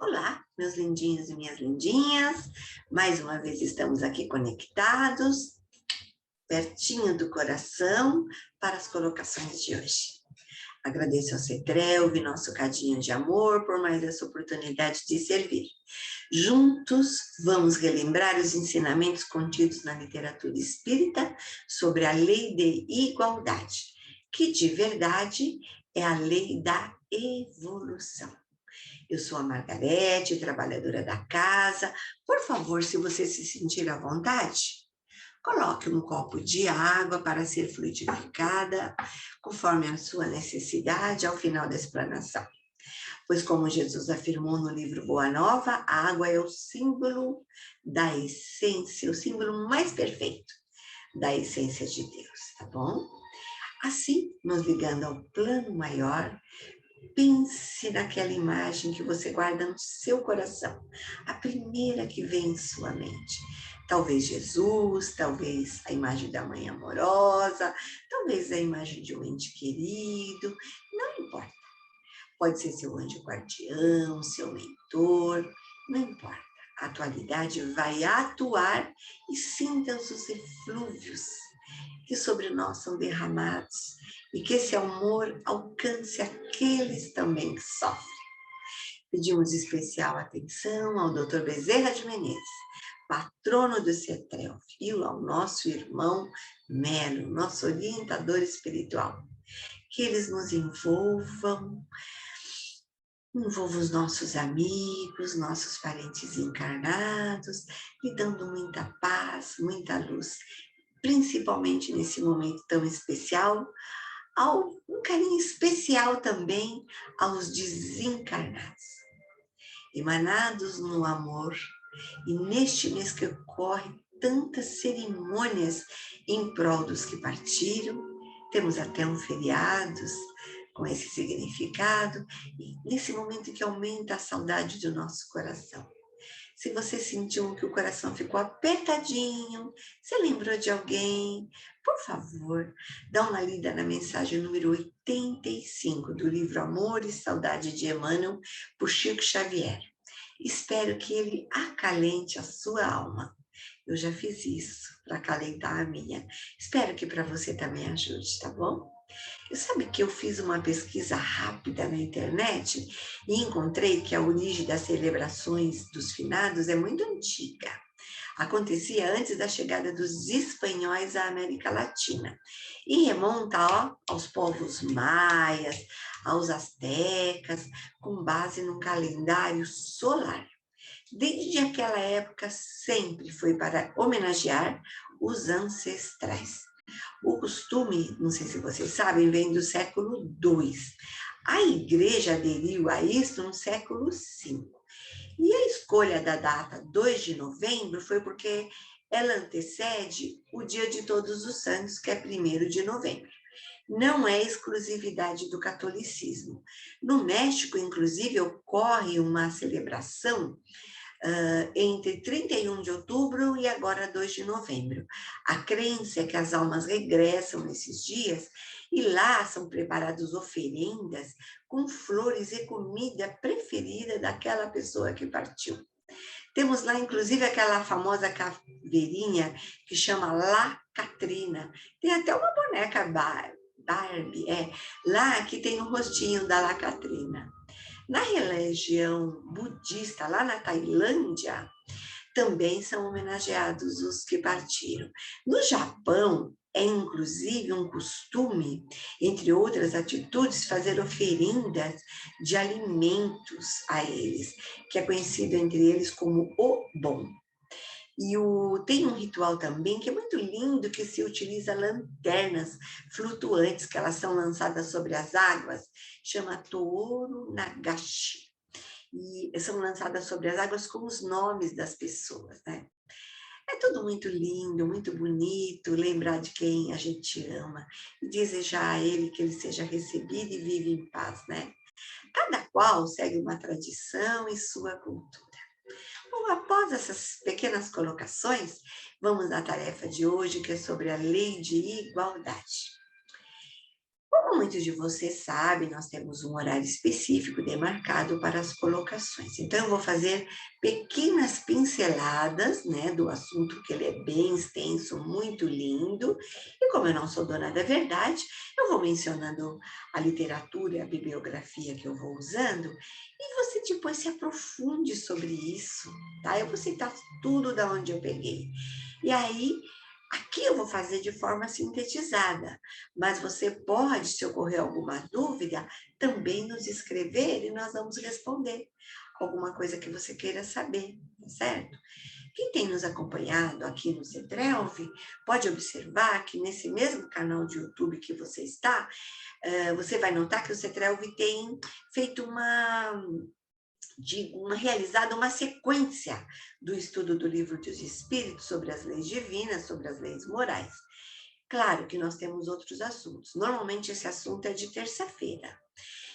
Olá, meus lindinhos e minhas lindinhas. Mais uma vez estamos aqui conectados, pertinho do coração, para as colocações de hoje. Agradeço ao Cetrelv, nosso cadinho de amor, por mais essa oportunidade de servir. Juntos, vamos relembrar os ensinamentos contidos na literatura espírita sobre a lei de igualdade, que de verdade é a lei da evolução. Eu sou a Margarete, trabalhadora da casa. Por favor, se você se sentir à vontade, coloque um copo de água para ser fluidificada, conforme a sua necessidade ao final da explanação. Pois como Jesus afirmou no livro Boa Nova, a água é o símbolo da essência, o símbolo mais perfeito da essência de Deus, tá bom? Assim, nos ligando ao plano maior, pense naquela imagem que você guarda no seu coração, a primeira que vem em sua mente. Talvez Jesus, talvez a imagem da mãe amorosa, talvez a imagem de um ente querido, não importa. Pode ser seu anjo guardião, seu mentor, não importa. A atualidade vai atuar e sinta os eflúvios que sobre nós são derramados e que esse amor alcance aqueles também que sofrem. Pedimos especial atenção ao Dr. Bezerra de Menezes, patrono do Cetrelv, e ao nosso irmão Melo, nosso orientador espiritual. Que eles nos envolvam os nossos amigos, nossos parentes encarnados, lhe dando muita paz, muita luz, principalmente nesse momento tão especial, um carinho especial também aos desencarnados. Emanados no amor, e neste mês que ocorre tantas cerimônias em prol dos que partiram, temos até um feriados com esse significado, e nesse momento que aumenta a saudade do nosso coração. Se você sentiu que o coração ficou apertadinho, se lembrou de alguém, por favor, dá uma lida na mensagem número 85 do livro Amor e Saudade de Emmanuel, por Chico Xavier. Espero que ele acalente a sua alma. Eu já fiz isso para acalentar a minha. Espero que para você também ajude, tá bom? Sabe que eu fiz uma pesquisa rápida na internet e encontrei que a origem das celebrações dos finados é muito antiga. Acontecia antes da chegada dos espanhóis à América Latina e remonta aos povos maias, aos astecas, com base no calendário solar. Desde aquela época sempre foi para homenagear os ancestrais. O costume, não sei se vocês sabem, vem do século II. A igreja aderiu a isso no século V. E a escolha da data 2 de novembro foi porque ela antecede o Dia de Todos os Santos, que é 1º de novembro. Não é exclusividade do catolicismo. No México, inclusive, ocorre uma celebração entre 31 de outubro e agora 2 de novembro. A crença é que as almas regressam nesses dias e lá são preparadas oferendas com flores e comida preferida daquela pessoa que partiu. Temos lá, inclusive, aquela famosa caveirinha que chama La Catrina. Tem até uma boneca Barbie, lá que tem o rostinho da La Catrina. Na religião budista, lá na Tailândia, também são homenageados os que partiram. No Japão, é inclusive um costume, entre outras atitudes, fazer oferendas de alimentos a eles, que é conhecido entre eles como Obon. E tem um ritual também que é muito lindo, que se utiliza lanternas flutuantes, que elas são lançadas sobre as águas, chama Tooro Nagashi. E são lançadas sobre as águas com os nomes das pessoas, né? É tudo muito lindo, muito bonito, lembrar de quem a gente ama e desejar a ele que ele seja recebido e vive em paz, né? Cada qual segue uma tradição e sua cultura. Bom, após essas pequenas colocações, vamos à tarefa de hoje, que é sobre a lei de igualdade. Como muitos de vocês sabem, nós temos um horário específico demarcado para as colocações. Então, eu vou fazer pequenas pinceladas, né, do assunto, que ele é bem extenso, muito lindo. E como eu não sou dona da verdade, eu vou mencionando a literatura, a bibliografia que eu vou usando, e você depois se aprofunde sobre isso, tá? Eu vou citar tudo da onde eu peguei. E aí, aqui eu vou fazer de forma sintetizada, mas você pode, se ocorrer alguma dúvida, também nos escrever e nós vamos responder alguma coisa que você queira saber, tá certo? Quem tem nos acompanhado aqui no Cetrelv, pode observar que nesse mesmo canal de YouTube que você está, você vai notar que o Cetrelv tem feito realizada uma sequência do estudo do Livro dos Espíritos sobre as leis divinas, sobre as leis morais. Claro que nós temos outros assuntos. Normalmente esse assunto é de terça-feira.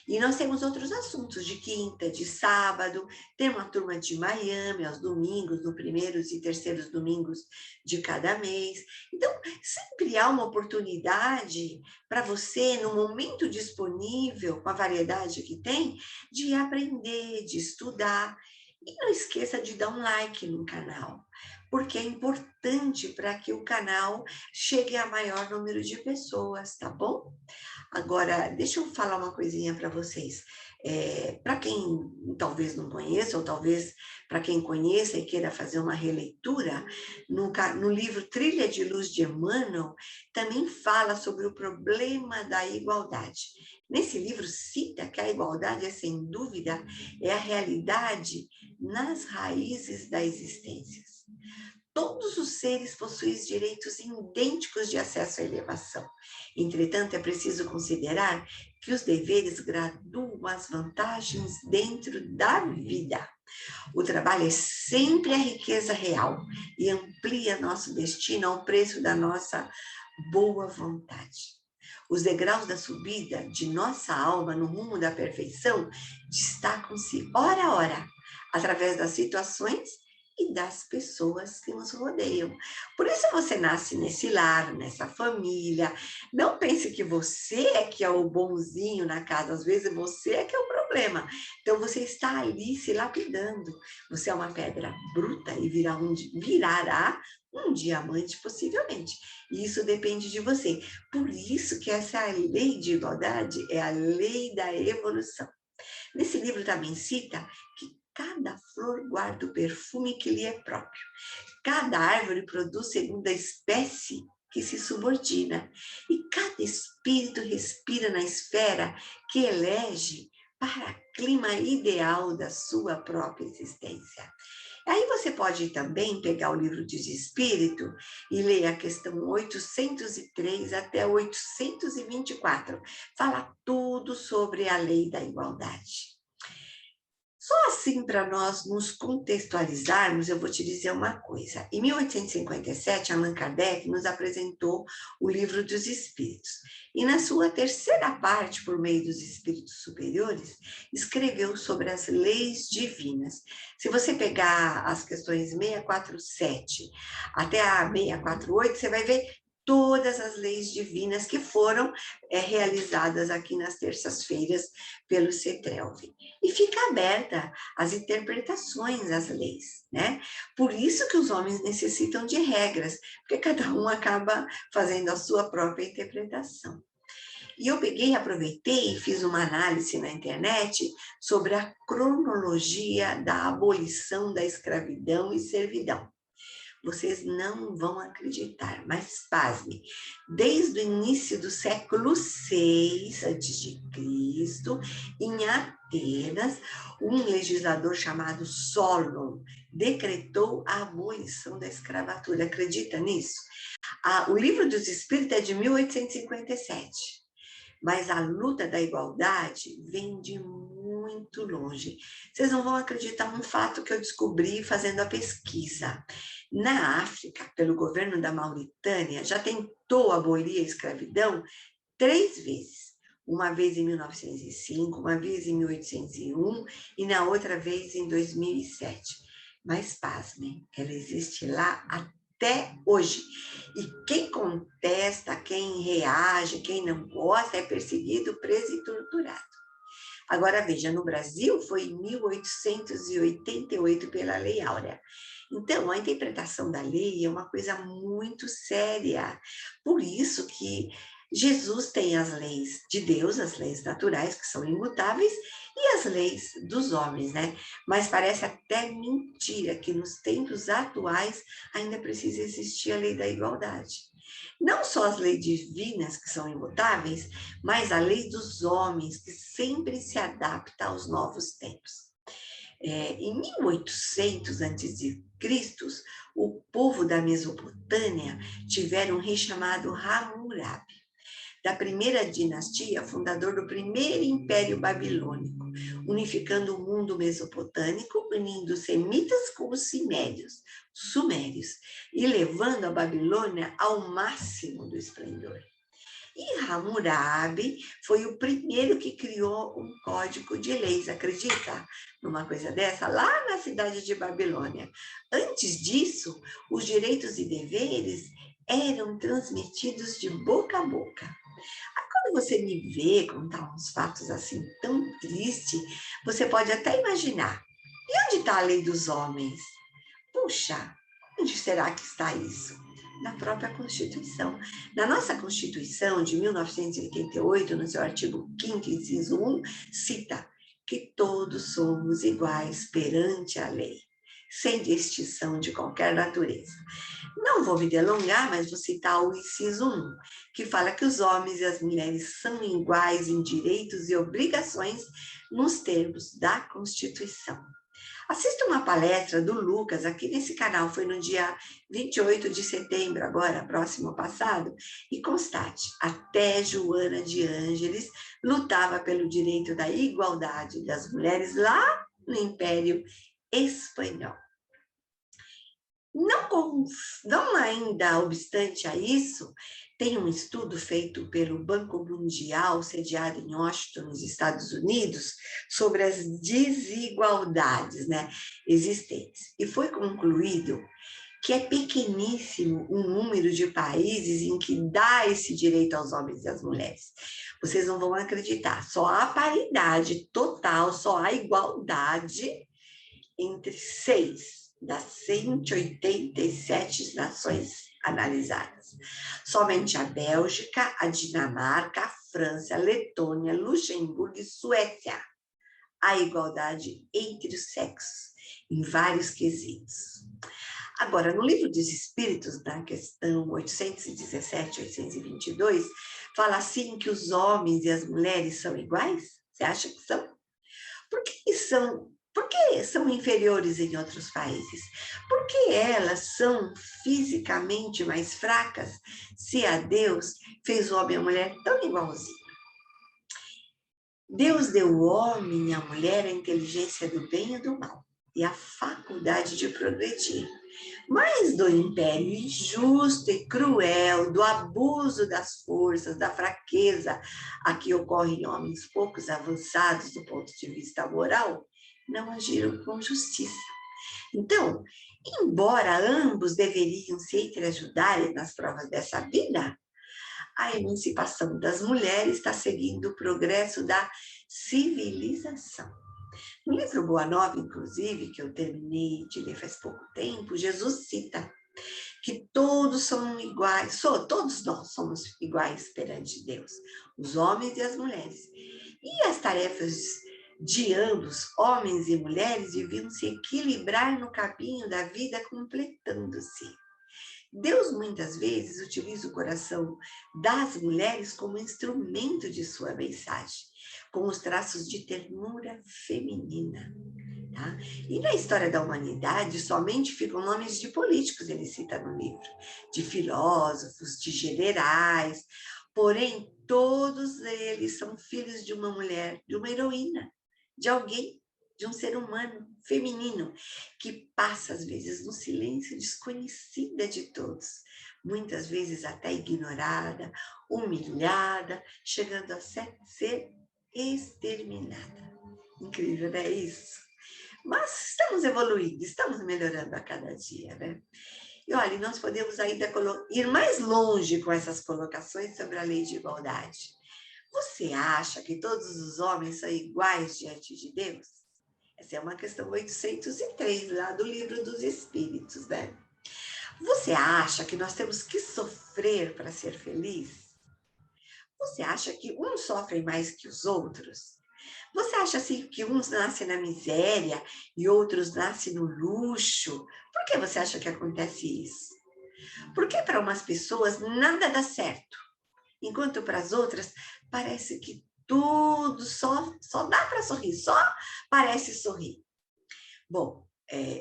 E nós temos outros assuntos de quinta, de sábado, tem uma turma de Miami aos domingos, no primeiros e terceiros domingos de cada mês. Então, sempre há uma oportunidade para você, no momento disponível, com a variedade que tem, de aprender, de estudar. E não esqueça de dar um like no canal, porque é importante para que o canal chegue a maior número de pessoas, tá bom? Agora, deixa eu falar uma coisinha para vocês. Para quem talvez não conheça, ou talvez para quem conheça e queira fazer uma releitura, no livro Trilha de Luz de Emmanuel, também fala sobre o problema da igualdade. Nesse livro cita que a igualdade é, sem dúvida, é a realidade nas raízes da existência. Todos os seres possuem direitos idênticos de acesso à elevação. Entretanto, é preciso considerar que os deveres graduam as vantagens dentro da vida. O trabalho é sempre a riqueza real e amplia nosso destino ao preço da nossa boa vontade. Os degraus da subida de nossa alma no rumo da perfeição destacam-se hora a hora, através das situações e das pessoas que nos rodeiam. Por isso você nasce nesse lar, nessa família. Não pense que você é que é o bonzinho na casa, às vezes você é que é o problema. Então você está ali se lapidando. Você é uma pedra bruta e virará um diamante possivelmente. E isso depende de você. Por isso que essa lei de igualdade é a lei da evolução. Nesse livro também cita que cada flor guarda o perfume que lhe é próprio. Cada árvore produz segundo a espécie que se subordina. E cada espírito respira na esfera que elege para o clima ideal da sua própria existência. Aí você pode também pegar o livro de Espírito e ler a questão 803 até 824. Fala tudo sobre a lei da igualdade. Só assim, para nós nos contextualizarmos, eu vou te dizer uma coisa. Em 1857, Allan Kardec nos apresentou o Livro dos Espíritos. E na sua terceira parte, por meio dos espíritos superiores, escreveu sobre as leis divinas. Se você pegar as questões 647 até a 648, você vai ver todas as leis divinas que foram realizadas aqui nas terças-feiras pelo CETRELV. E fica aberta às interpretações das leis, né? Por isso que os homens necessitam de regras, porque cada um acaba fazendo a sua própria interpretação. E eu peguei, aproveitei e fiz uma análise na internet sobre a cronologia da abolição da escravidão e servidão. Vocês não vão acreditar, mas pasme, desde o início do século VI a.C., em Atenas, um legislador chamado Solon decretou a abolição da escravatura. Acredita nisso? O Livro dos Espíritos é de 1857. Mas a luta da igualdade vem de muito longe. Vocês não vão acreditar num fato que eu descobri fazendo a pesquisa. Na África, pelo governo da Mauritânia, já tentou abolir a escravidão 3 vezes. Uma vez em 1905, uma vez em 1801 e na outra vez em 2007. Mas, pasmem, ela existe lá há até hoje. E quem contesta, quem reage, quem não gosta, é perseguido, preso e torturado. Agora, veja, no Brasil foi em 1888 pela Lei Áurea. Então, a interpretação da lei é uma coisa muito séria. Por isso que Jesus tem as leis de Deus, as leis naturais, que são imutáveis, e as leis dos homens, né? Mas parece até mentira que nos tempos atuais ainda precisa existir a lei da igualdade. Não só as leis divinas, que são imutáveis, mas a lei dos homens, que sempre se adapta aos novos tempos. Em 1800 a.C., o povo da Mesopotâmia tiveram um rei chamado Hammurabi, da primeira dinastia, fundador do primeiro império babilônico, unificando o mundo mesopotâmico, unindo os semitas com os sumérios, e levando a Babilônia ao máximo do esplendor. E Hammurabi foi o primeiro que criou um código de leis, acredita numa coisa dessa? Lá na cidade de Babilônia. Antes disso, os direitos e deveres eram transmitidos de boca a boca. Quando você me vê contar uns fatos assim tão tristes, você pode até imaginar, e onde está a lei dos homens? Puxa, onde será que está isso? Na própria Constituição. Na nossa Constituição de 1988, no seu artigo 5º, inciso 1, cita que todos somos iguais perante a lei, sem distinção de qualquer natureza. Não vou me delongar, mas vou citar o inciso 1, que fala que os homens e as mulheres são iguais em direitos e obrigações nos termos da Constituição. Assista uma palestra do Lucas aqui nesse canal, foi no dia 28 de setembro, agora, próximo passado, e constate, até Joana de Ângeles lutava pelo direito da igualdade das mulheres lá no Império Espanhol. Não ainda obstante a isso, tem um estudo feito pelo Banco Mundial, sediado em Washington, nos Estados Unidos, sobre as desigualdades, né, existentes. E foi concluído que é pequeníssimo o número de países em que dá esse direito aos homens e às mulheres. Vocês não vão acreditar, só há paridade total, só há igualdade entre 6 das 187 nações analisadas. Somente a Bélgica, a Dinamarca, a França, a Letônia, Luxemburgo e Suécia há igualdade entre os sexos, em vários quesitos. Agora, no Livro dos Espíritos, na questão 817, 822, fala assim que os homens e as mulheres são iguais? Você acha que são? Por que são inferiores em outros países? Por que elas são fisicamente mais fracas se a Deus fez o homem e a mulher tão igualzinho? Deus deu ao homem e à mulher a inteligência do bem e do mal e a faculdade de progredir. Mas do império injusto e cruel, do abuso das forças, da fraqueza a que ocorrem homens poucos avançados do ponto de vista moral, não agiram com justiça. Então, embora ambos deveriam se entreajudarem nas provas dessa vida, a emancipação das mulheres está seguindo o progresso da civilização. No livro Boa Nova, inclusive, que eu terminei de ler faz pouco tempo, Jesus cita que todos são iguais, todos nós somos iguais perante Deus, os homens e as mulheres. E as tarefas de ambos, homens e mulheres, deviam se equilibrar no caminho da vida, completando-se. Deus muitas vezes utiliza o coração das mulheres como instrumento de sua mensagem, com os traços de ternura feminina. Tá? E na história da humanidade, somente ficam nomes de políticos, ele cita no livro, de filósofos, de generais, porém, todos eles são filhos de uma mulher, de uma heroína, de alguém, de um ser humano feminino, que passa, às vezes, no silêncio, desconhecida de todos, muitas vezes até ignorada, humilhada, chegando a ser exterminada. Incrível, não é isso? Mas estamos evoluindo, estamos melhorando a cada dia, né? E olha, nós podemos ainda ir mais longe com essas colocações sobre a lei de igualdade. Você acha que todos os homens são iguais diante de Deus? Essa é uma questão 803 lá do Livro dos Espíritos, né? Você acha que nós temos que sofrer para ser feliz? Você acha que uns sofrem mais que os outros? Você acha assim que uns nascem na miséria e outros nascem no luxo? Por que você acha que acontece isso? Porque para umas pessoas nada dá certo, enquanto para as outras parece que tudo só dá para sorrir, só parece sorrir. Bom,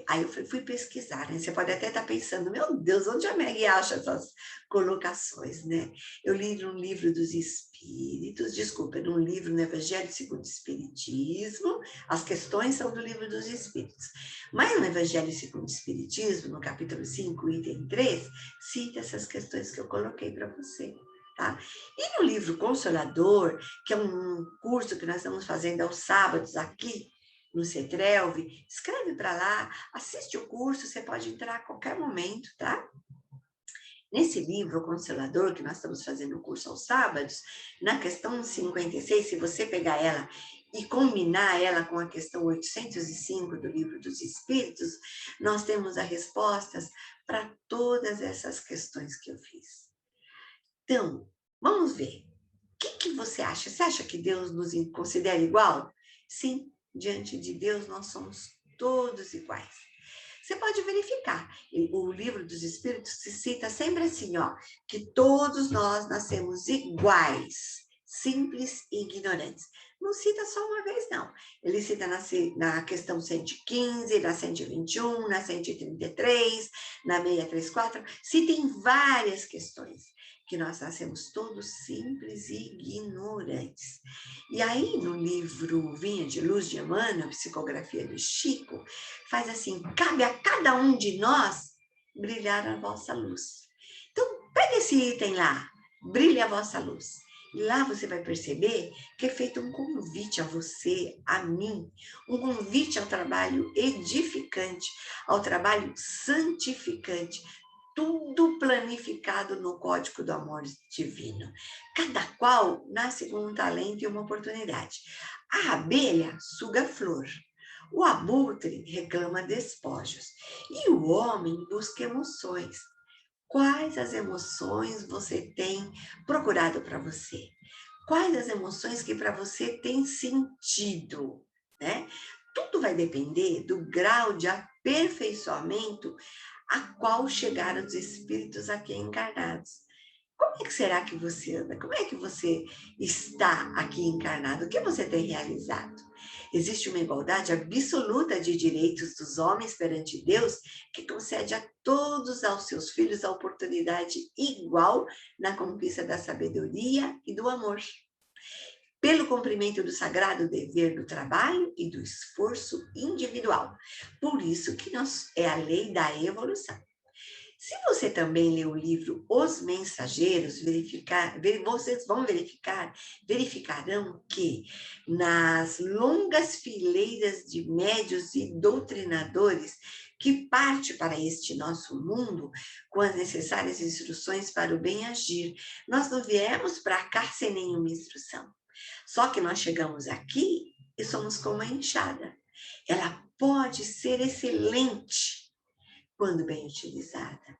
aí eu fui pesquisar, né? Você pode até estar pensando, meu Deus, onde a Meg acha essas colocações, né? Eu li num livro dos Espíritos, desculpa, num livro no Evangelho segundo o Espiritismo, as questões são do livro dos Espíritos. Mas no Evangelho segundo o Espiritismo, no capítulo 5, item 3, cita essas questões que eu coloquei para você. Tá? E no livro Consolador, que é um curso que nós estamos fazendo aos sábados aqui, no CETRELV, escreve para lá, assiste o curso, você pode entrar a qualquer momento, tá? Nesse livro, o Consolador, que nós estamos fazendo o curso aos sábados, na questão 56, se você pegar ela e combinar ela com a questão 805 do Livro dos Espíritos, nós temos as respostas para todas essas questões que eu fiz. Então, vamos ver. O que você acha? Você acha que Deus nos considera igual? Sim, diante de Deus nós somos todos iguais. Você pode verificar, o Livro dos Espíritos se cita sempre assim, ó, que todos nós nascemos iguais, simples e ignorantes. Não cita só uma vez, não. Ele cita na questão 115, na 121, na 133, na 634, cita em várias questões que nós nascemos todos simples e ignorantes. E aí, no livro Vinha de Luz de Emmanuel, Psicografia do Chico, faz assim, cabe a cada um de nós brilhar a vossa luz. Então, pega esse item lá, brilhe a vossa luz. E lá você vai perceber que é feito um convite a você, a mim, um convite ao trabalho edificante, ao trabalho santificante, tudo planificado no Código do Amor Divino. Cada qual nasce com um talento e uma oportunidade. A abelha suga a flor, o abutre reclama despojos e o homem busca emoções. Quais as emoções você tem procurado para você? Quais as emoções que para você têm sentido, né? Tudo vai depender do grau de aperfeiçoamento a qual chegaram os espíritos aqui encarnados. Como é que será que você anda? Como é que você está aqui encarnado? O que você tem realizado? Existe uma igualdade absoluta de direitos dos homens perante Deus que concede a todos aos seus filhos a oportunidade igual na conquista da sabedoria e do amor, pelo cumprimento do sagrado dever do trabalho e do esforço individual. Por isso que é a lei da evolução. Se você também lê o livro Os Mensageiros, vocês vão verificarão que nas longas fileiras de médios e doutrinadores que parte para este nosso mundo com as necessárias instruções para o bem agir, nós não viemos para cá sem nenhuma instrução. Só que nós chegamos aqui e somos como a enxada. Ela pode ser excelente quando bem utilizada,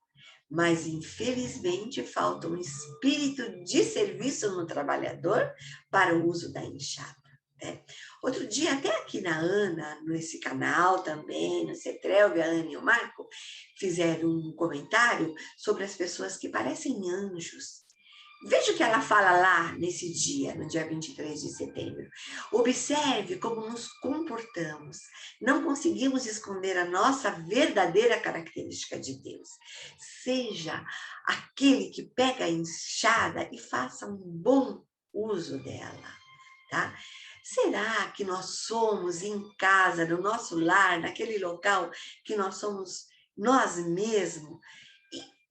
mas infelizmente falta um espírito de serviço no trabalhador para o uso da enxada. Né? Outro dia, até aqui na Ana, nesse canal também, no CETRELV, a Ana e o Marco, fizeram um comentário sobre as pessoas que parecem anjos. Veja o que ela fala lá nesse dia, no dia 23 de setembro. Observe como nos comportamos. Não conseguimos esconder a nossa verdadeira característica de Deus. Seja aquele que pega a enxada e faça um bom uso dela, tá? Será que nós somos em casa, no nosso lar, naquele local que nós somos nós mesmos?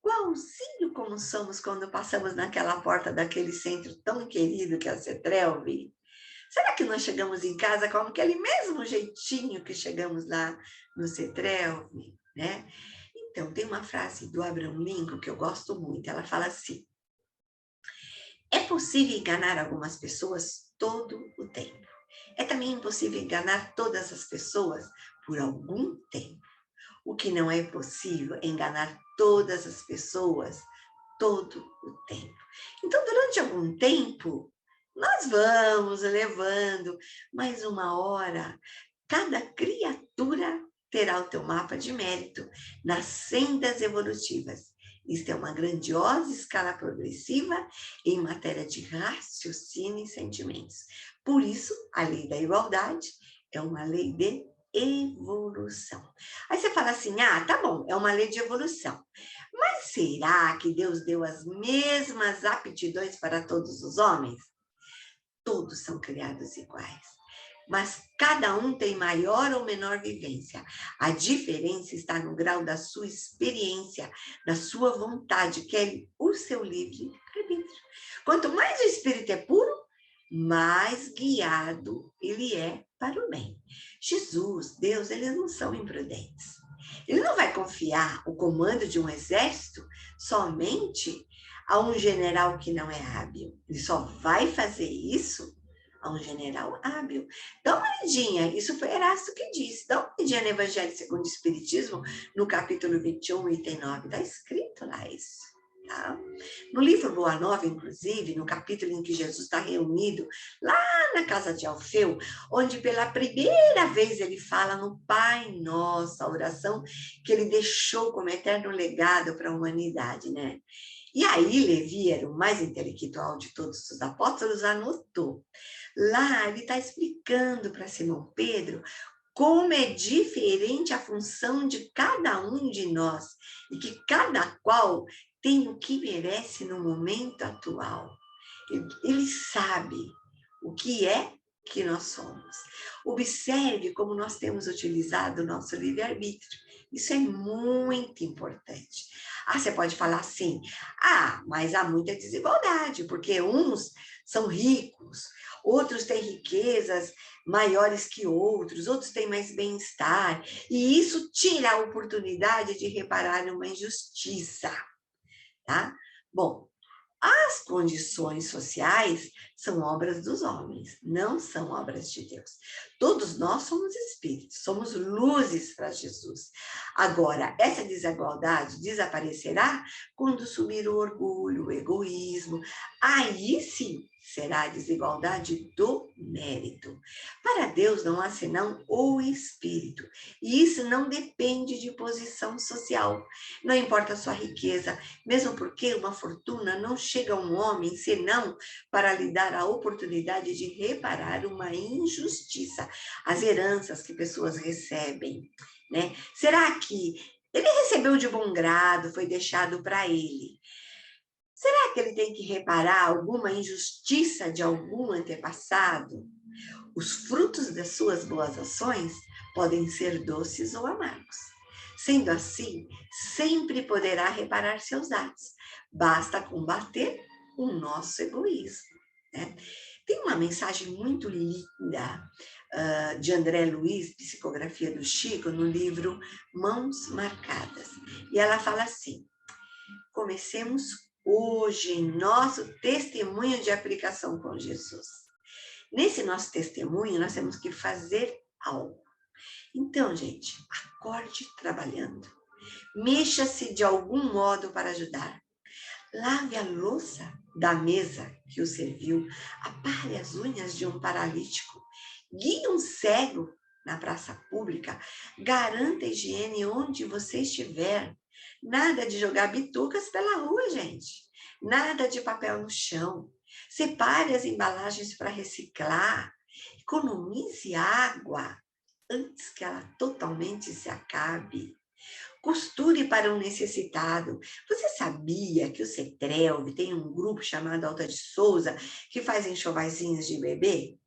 Igualzinho como somos quando passamos naquela porta daquele centro tão querido que é a CETRELV? Será que nós chegamos em casa com aquele mesmo jeitinho que chegamos lá no CETRELV, né? Então, tem uma frase do Abraham Lincoln que eu gosto muito. Ela fala assim: é possível enganar algumas pessoas todo o tempo. É também impossível enganar todas as pessoas por algum tempo. O que não é possível é enganar todas as pessoas todo o tempo. Então, durante algum tempo, nós vamos levando, mas uma hora, cada criatura terá o teu mapa de mérito nas sendas evolutivas. Isto é uma grandiosa escala progressiva em matéria de raciocínio e sentimentos. Por isso, a lei da igualdade é uma lei de evolução. Aí você fala assim: ah, tá bom, é uma lei de evolução. Mas será que Deus deu as mesmas aptidões para todos os homens? Todos são criados iguais, mas cada um tem maior ou menor vivência. A diferença está no grau da sua experiência, da sua vontade, que é o seu livre-arbítrio. Quanto mais o espírito é puro, mais guiado ele é para o bem. Jesus, Deus, eles não são imprudentes. Ele não vai confiar o comando de um exército somente a um general que não é hábil. Ele só vai fazer isso a um general hábil. Dá uma olhadinha, isso foi Erasto que disse. Dá uma olhadinha no Evangelho segundo o Espiritismo, no capítulo 21, item 9. Está escrito lá isso. Tá? No livro Boa Nova, inclusive, no capítulo em que Jesus está reunido lá na casa de Alfeu, onde pela primeira vez ele fala no Pai Nosso, a oração que ele deixou como eterno legado para a humanidade, né? E aí Levi era o mais intelectual de todos os apóstolos, anotou. Lá ele está explicando para Simão Pedro como é diferente a função de cada um de nós e que cada qual tem o que merece no momento atual. Ele sabe o que é que nós somos. Observe como nós temos utilizado o nosso livre-arbítrio. Isso é muito importante. Ah, você pode falar assim: ah, mas há muita desigualdade, porque uns são ricos, outros têm riquezas maiores que outros têm mais bem-estar, e isso tira a oportunidade de reparar uma injustiça, tá? Bom, as condições sociais são obras dos homens, não são obras de Deus. Todos nós somos espíritos, somos luzes para Jesus. Agora, essa desigualdade desaparecerá quando subir o orgulho, o egoísmo. Aí sim será a desigualdade do mérito. Para Deus não há senão o espírito. E isso não depende de posição social. Não importa a sua riqueza, mesmo porque uma fortuna não chega a um homem senão para lhe dar a oportunidade de reparar uma injustiça, as heranças que pessoas recebem, né? Será que ele recebeu de bom grado, foi deixado para ele? Será que ele tem que reparar alguma injustiça de algum antepassado? Os frutos das suas boas ações podem ser doces ou amargos. Sendo assim, sempre poderá reparar seus atos. Basta combater o nosso egoísmo, né? Tem uma mensagem muito linda de André Luiz, Psicografia do Chico, no livro Mãos Marcadas. E ela fala assim: comecemos hoje nosso testemunho de aplicação com Jesus. Nesse nosso testemunho, nós temos que fazer algo. Então, gente, acorde trabalhando. Mexa-se de algum modo para ajudar. Lave a louça da mesa que o serviu. Apare as unhas de um paralítico. Guie um cego na praça pública. Garanta a higiene onde você estiver. Nada de jogar bitucas pela rua, gente. Nada de papel no chão. Separe as embalagens para reciclar. Economize água antes que ela totalmente se acabe. Costure para um necessitado. Você sabia que o CETRELV tem um grupo chamado Alta de Souza que faz enxovaizinhos de bebê?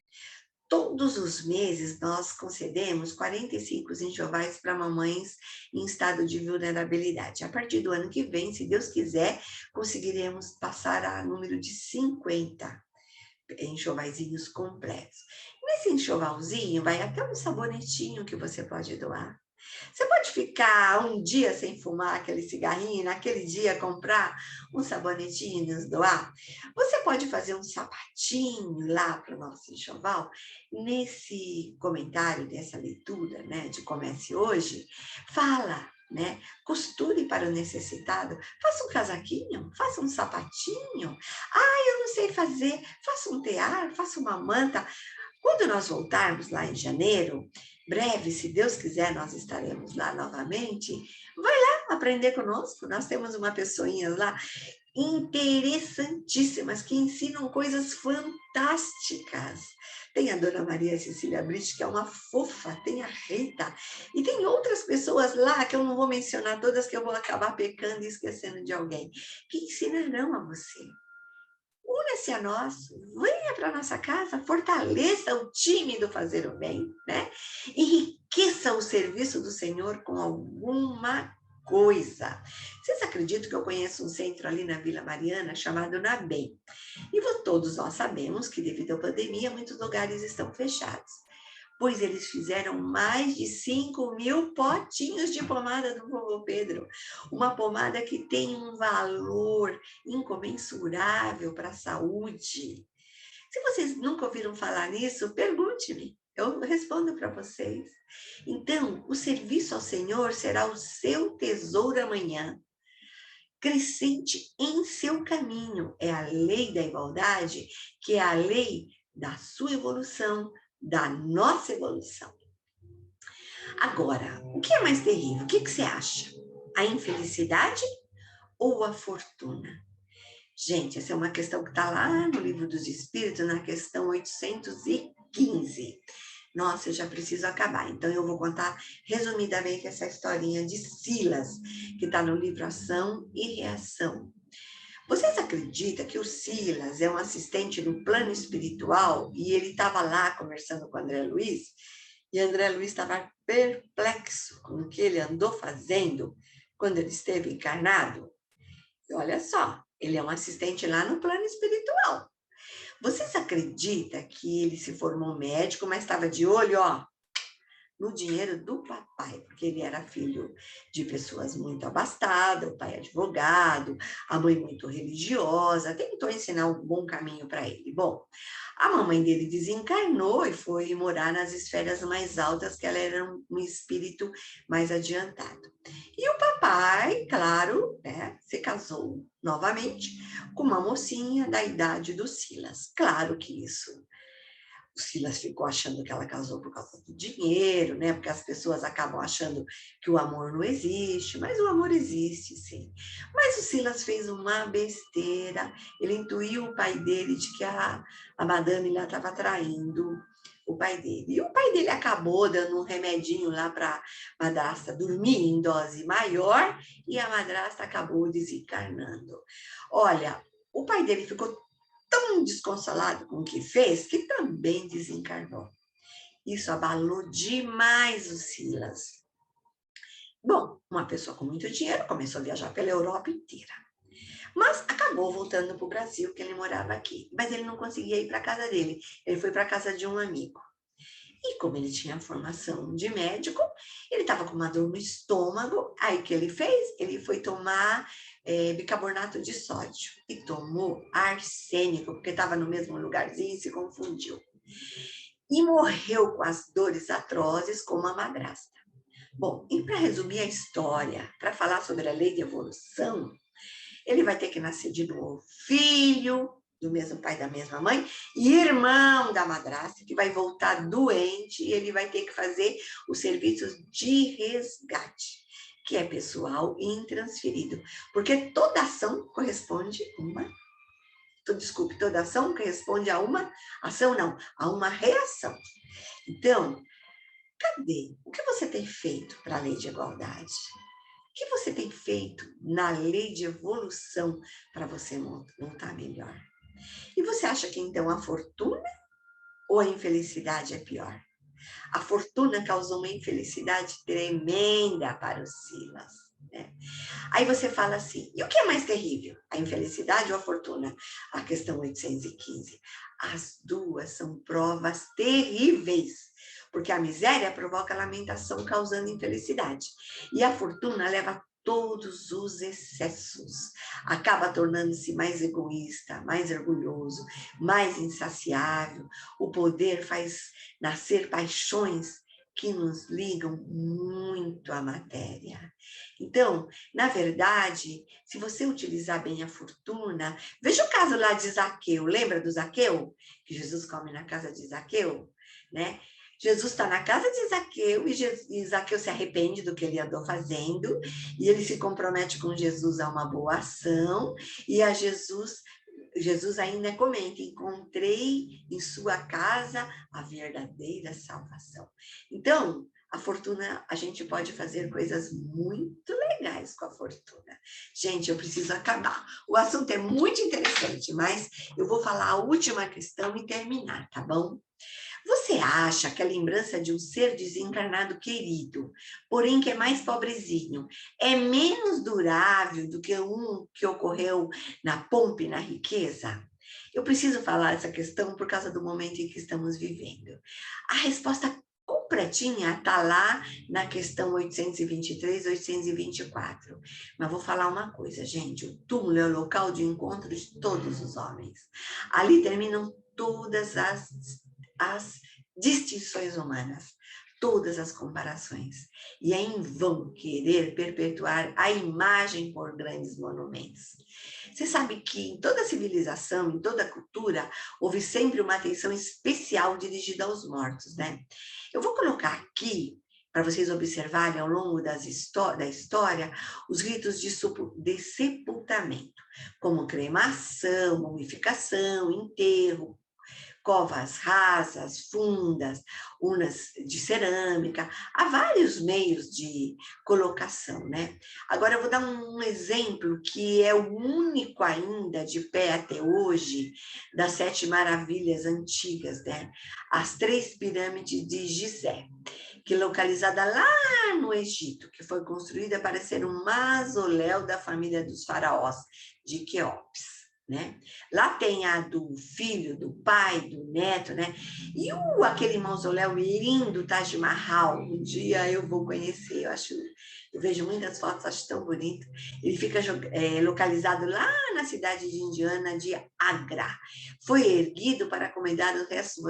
Todos os meses nós concedemos 45 enxovais para mamães em estado de vulnerabilidade. A partir do ano que vem, se Deus quiser, conseguiremos passar a número de 50 enxovaizinhos completos. Nesse enxovalzinho vai até um sabonetinho que você pode doar. Você pode ficar um dia sem fumar aquele cigarrinho, e naquele dia comprar um sabonetinho e nos doar. Você pode fazer um sapatinho lá para o nosso enxoval. Nesse comentário, dessa leitura, né, de Comece Hoje, fala, né? Costure para o necessitado. Faça um casaquinho, faça um sapatinho. Ah, eu não sei fazer. Faça um tear, faça uma manta. Quando nós voltarmos lá em janeiro, breve, se Deus quiser, nós estaremos lá novamente. Vai lá aprender conosco. Nós temos uma pessoinha lá interessantíssimas que ensinam coisas fantásticas. Tem a Dona Maria Cecília Brite, que é uma fofa, tem a Rita, e tem outras pessoas lá, que eu não vou mencionar todas, que eu vou acabar pecando e esquecendo de alguém, que ensinarão a você. Una-se a nós, venha para nossa casa, fortaleça o time do fazer o bem, né? Enriqueça o serviço do Senhor com alguma coisa. Vocês acreditam que eu conheço um centro ali na Vila Mariana chamado Nabem? E todos nós sabemos que devido à pandemia muitos lugares estão fechados, pois eles fizeram mais de 5.000 potinhos de pomada do vovô Pedro. Uma pomada que tem um valor incomensurável para a saúde. Se vocês nunca ouviram falar nisso, pergunte-me. Eu respondo para vocês. Então, o serviço ao Senhor será o seu tesouro amanhã, crescente em seu caminho. É a lei da igualdade, que é a lei da sua evolução, da nossa evolução. Agora, o que é mais terrível? O que você acha? A infelicidade ou a fortuna? Gente, essa é uma questão que está lá no Livro dos Espíritos, na questão 815. Nossa, eu já preciso acabar. Então, eu vou contar resumidamente essa historinha de Silas, que está no livro Ação e Reação. Vocês acreditam que o Silas é um assistente no plano espiritual e ele estava lá conversando com o André Luiz? E André Luiz estava perplexo com o que ele andou fazendo quando ele esteve encarnado? E olha só, ele é um assistente lá no plano espiritual. Vocês acreditam que ele se formou médico, mas estava de olho, ó, no dinheiro do papai, porque ele era filho de pessoas muito abastadas, o pai advogado, a mãe muito religiosa, tentou ensinar um bom caminho para ele. Bom, a mamãe dele desencarnou e foi morar nas esferas mais altas, que ela era um espírito mais adiantado. E o papai, claro, né, se casou novamente com uma mocinha da idade do Silas. Claro que isso o Silas ficou achando que ela casou por causa do dinheiro, né? Porque as pessoas acabam achando que o amor não existe, mas o amor existe, sim. Mas o Silas fez uma besteira, ele intuiu o pai dele de que a madame lá estava traindo o pai dele. E o pai dele acabou dando um remedinho lá para a madrasta dormir em dose maior e a madrasta acabou desencarnando. Olha, o pai dele ficou tão desconsolado com o que fez, que também desencarnou. Isso abalou demais o Silas. Bom, uma pessoa com muito dinheiro começou a viajar pela Europa inteira. Mas acabou voltando para o Brasil, porque ele morava aqui. Mas ele não conseguia ir para a casa dele. Ele foi para a casa de um amigo. E como ele tinha formação de médico, ele estava com uma dor no estômago. Aí o que ele fez? Ele foi tomar bicarbonato de sódio e tomou arsênico, porque estava no mesmo lugarzinho e se confundiu. E morreu com as dores atrozes como a madrasta. Bom, e para resumir a história, para falar sobre a lei de evolução, ele vai ter que nascer de novo filho do mesmo pai da mesma mãe, e irmão da madrasta, que vai voltar doente, e ele vai ter que fazer os serviços de resgate, que é pessoal e intransferido, porque toda ação corresponde a uma... Desculpe, toda ação corresponde a uma ação, não, a uma reação. Então, cadê? O que você tem feito para a lei de igualdade? O que você tem feito na lei de evolução para você montar melhor? E você acha que então a fortuna ou a infelicidade é pior? A fortuna causou uma infelicidade tremenda para o Silas, né? Aí você fala assim, e o que é mais terrível? A infelicidade ou a fortuna? A questão 815. As duas são provas terríveis, porque a miséria provoca lamentação, causando infelicidade. E a fortuna leva todos os excessos, acaba tornando-se mais egoísta, mais orgulhoso, mais insaciável. O poder faz nascer paixões que nos ligam muito à matéria. Então, na verdade, se você utilizar bem a fortuna, veja o caso lá de Zaqueu, lembra do Zaqueu? Que Jesus come na casa de Zaqueu, né? Jesus está na casa de Zaqueu e Zaqueu se arrepende do que ele andou fazendo e ele se compromete com Jesus a uma boa ação e a Jesus ainda comenta: encontrei em sua casa a verdadeira salvação. Então, a fortuna, a gente pode fazer coisas muito legais com a fortuna. Gente, eu preciso acabar. O assunto é muito interessante, mas eu vou falar a última questão e terminar, tá bom? Você acha que a lembrança de um ser desencarnado querido, porém que é mais pobrezinho, é menos durável do que um que ocorreu na pompa e na riqueza? Eu preciso falar essa questão por causa do momento em que estamos vivendo. A resposta completinha está lá na questão 823, 824. Mas vou falar uma coisa, gente. O túmulo é o local de encontro de todos os homens. Ali terminam todas as distinções humanas, todas as comparações. E é em vão querer perpetuar a imagem por grandes monumentos. Você sabe que em toda civilização, em toda cultura, houve sempre uma atenção especial dirigida aos mortos, né? Eu vou colocar aqui, para vocês observarem ao longo da história, os ritos de sepultamento, como cremação, mumificação, enterro, covas rasas, fundas, urnas de cerâmica, há vários meios de colocação, né? Agora eu vou dar um exemplo que é o único ainda de pé até hoje das 7 maravilhas antigas, né? As 3 pirâmides de Gizé, que é localizada lá no Egito, que foi construída para ser um mausoléu da família dos faraós de Quéops. Né? Lá tem a do filho, do pai, do neto, né? E aquele mausoléu lindo, Taj Mahal, um dia eu vou conhecer, eu vejo muitas fotos, acho tão bonito. Ele fica localizado lá na cidade de Indiana de Agra. Foi erguido para acomodar os restos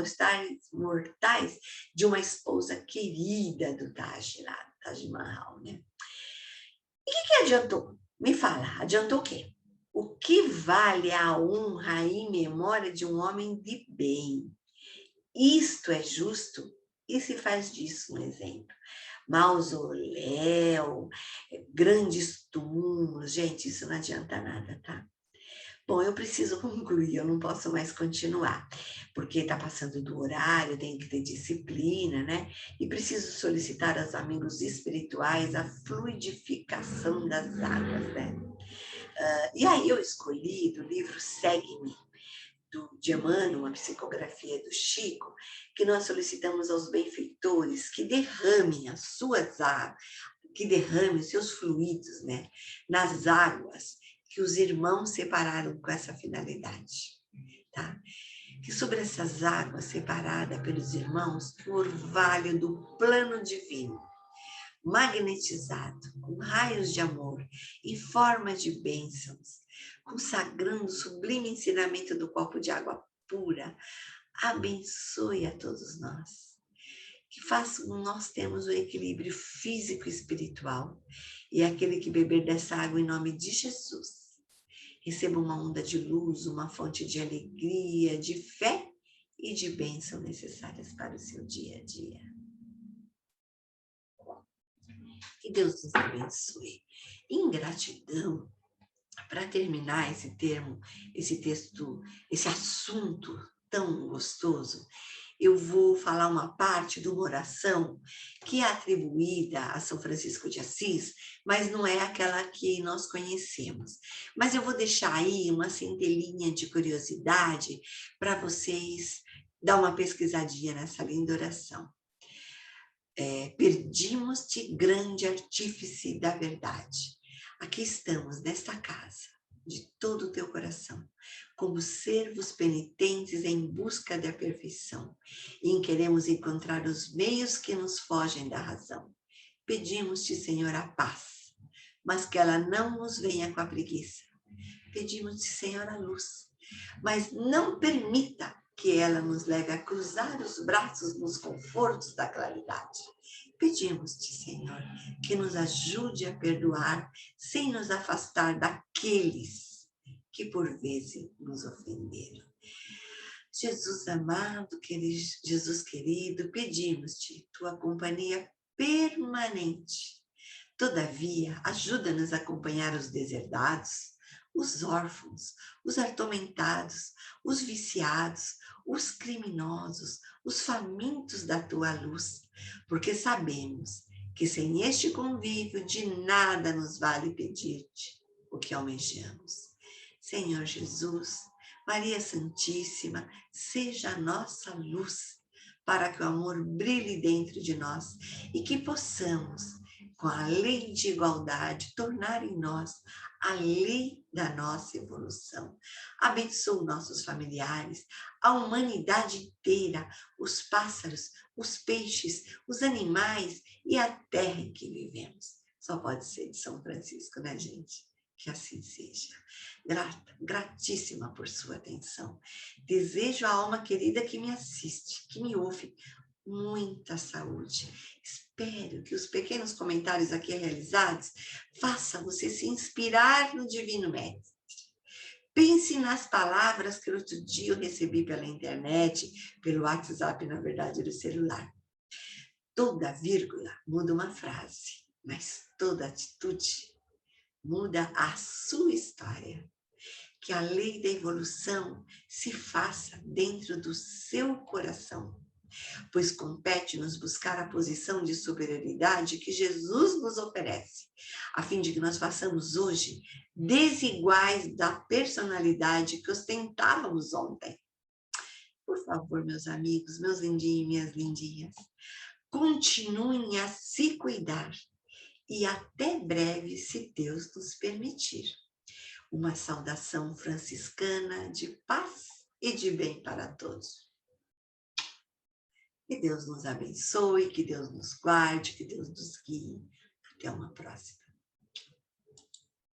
mortais de uma esposa querida do Taj Mahal, né? E o que adiantou? Me fala, adiantou o quê? O que vale a honra e memória de um homem de bem? Isto é justo e se faz disso um exemplo. Mausoléu, grandes túmulos, gente, isso não adianta nada, tá? Bom, eu preciso concluir, eu não posso mais continuar, porque está passando do horário, tenho que ter disciplina, né? E preciso solicitar aos amigos espirituais a fluidificação das águas, né? E aí eu escolhi do livro Segue-me, de Emmanuel, uma psicografia do Chico, que nós solicitamos aos benfeitores que derramem que derramem os seus fluidos, né, nas águas que os irmãos separaram com essa finalidade, tá? Que sobre essas águas separadas pelos irmãos, que o orvalho do plano divino, magnetizado, com raios de amor, em forma de bênçãos, consagrando o sublime ensinamento do copo de água pura, abençoe a todos nós. Que faça com nós termos o equilíbrio físico e espiritual. E aquele que beber dessa água em nome de Jesus, receba uma onda de luz, uma fonte de alegria, de fé e de bênção necessárias para o seu dia a dia. Que Deus nos abençoe. Em gratidão, para terminar esse texto, esse assunto tão gostoso, eu vou falar uma parte de uma oração que é atribuída a São Francisco de Assis, mas não é aquela que nós conhecemos. Mas eu vou deixar aí uma centelhinha de curiosidade para vocês dar uma pesquisadinha nessa linda oração. Perdimos-te, grande artífice da verdade. Aqui estamos, nesta casa, de todo o teu coração, como servos penitentes em busca da perfeição, e em queremos encontrar os meios que nos fogem da razão. Pedimos-te, Senhor, a paz, mas que ela não nos venha com a preguiça. Pedimos-te, Senhor, a luz, mas não permita que ela nos leve a cruzar os braços nos confortos da claridade. Pedimos-te, Senhor, que nos ajude a perdoar sem nos afastar daqueles que por vezes nos ofenderam. Jesus amado, Jesus querido, pedimos-te tua companhia permanente. Todavia, ajuda-nos a acompanhar os deserdados, os órfãos, os atormentados, os viciados, os criminosos, os famintos da tua luz, porque sabemos que sem este convívio de nada nos vale pedir-te o que almejamos. Senhor Jesus, Maria Santíssima, seja a nossa luz, para que o amor brilhe dentro de nós e que possamos, com a lei de igualdade, tornar em nós a lei da nossa evolução. Abençoa nossos familiares, a humanidade inteira, os pássaros, os peixes, os animais e a terra em que vivemos. Só pode ser de São Francisco, né, gente? Que assim seja. Grata, gratíssima por sua atenção. Desejo à alma querida que me assiste, que me ouve, muita saúde. Espero que os pequenos comentários aqui realizados façam você se inspirar no Divino Mestre. Pense nas palavras que outro dia eu recebi pela internet, pelo WhatsApp, na verdade, do celular. Toda vírgula muda uma frase, mas toda atitude muda a sua história. Que a lei da evolução se faça dentro do seu coração, pois compete-nos buscar a posição de superioridade que Jesus nos oferece, a fim de que nós façamos hoje desiguais da personalidade que ostentávamos ontem. Por favor, meus amigos, meus lindinhos e minhas lindinhas, continuem a se cuidar e até breve, se Deus nos permitir. Uma saudação franciscana de paz e de bem para todos. Que Deus nos abençoe, que Deus nos guarde, que Deus nos guie. Até uma próxima.